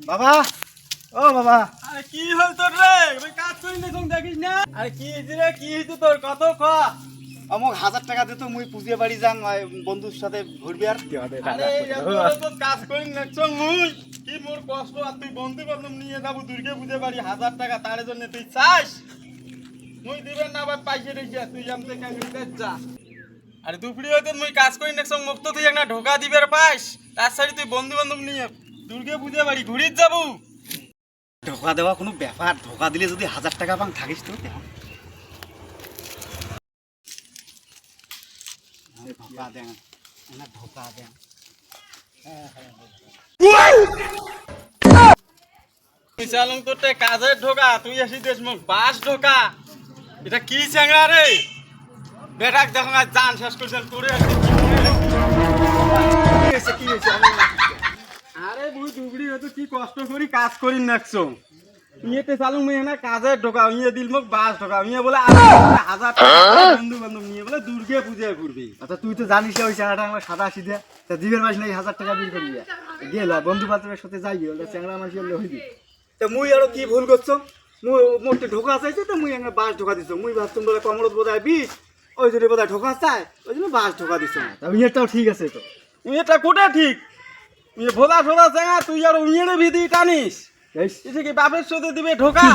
বাবা, ও বাবা, আরে কি হল তোর রে? ওই কাজ করি না তুমি দেখিস না? আরে কি হইছে রে? কি হইছে তোর? কত খ? আমাকে 1000 টাকা দিত, মুই পুজিয়ে বাড়ি যাং বন্ধুর সাথে ঘুরবি আর আরে এত কাজ করি না মুই কি মোর কষ্ট আর তুই বন্ধু বান্ধব নিয়ে যাবো দুর্গে বুঝে বাড়ি 1000 টাকা তার জন্য তুই চাস? মুই দিবেন না ভাই পয়সা রেখে তুই আমতে কাঙ্গিতে যা। আরে দুপুরি হইতে মুই কাজ করি না মুক্ত তুই একটা ঢোকা দিবের পাস তার সাথে তুই বন্ধু বান্ধব নিয়ে দুর্গে বুঝে বাড়ি ঘুরিয়ে যাবো। ধোকা দেওয়া কোনো ব্যাপার? ধোকা দিলে যদি 1000 টাকা পাং থাকিস তো ধোকা দেন, ধোকা দেন। তুই চালং তোর কাজের ঢোকা তুই আসি দেশ মুখ বাস ঢোকা, এটা কি চ্যাংড়া রে? বেটাক দেখো না জান শেষ করছেন তোরে কি হয়েছে? আরে বুই ডুবড়ি হয়তো কি কষ্ট করি কাজ করি নাকছো ইয়েতে চালু মুই না কাজের ঢোকা ইয়ে দিল মোক বাস ঢোকা ইয়ে বলে 1000 টাকা বন্ধু বান্ধব নিয়ে বলে দুর্গে পূজা করবি। আচ্ছা তুই তো জানিস ওই চ্যাংড়াটা আমার সাদা আসি দেয়, তা দিবের মাস নাই 1000 টাকা বিল করবি গেল বন্ধু বান্ধবের সাথে যাই ওটা চ্যাংড়া মাসি হলে হইবি। তা মুই আরো কি ভুল করছো? মোটে ঢোকা চাইছে তো মুই একটা বাস ঢোকা দিছো। মুই ভাবতাম বলে কমরত বোধ হয় 20, ওই জন্য বোধ হয় ঢোকা চায়, ওই জন্য বাস ঢোকা দিছো। তবে ইয়েটাও ঠিক আছে তো? এটা কোটা ঠিক ভোলা ফোলা চ্যাংড়া তুই আর উইয়ের ভিদি টানিস এই এটা কি বাপের সাথে দিবে ঢোকা?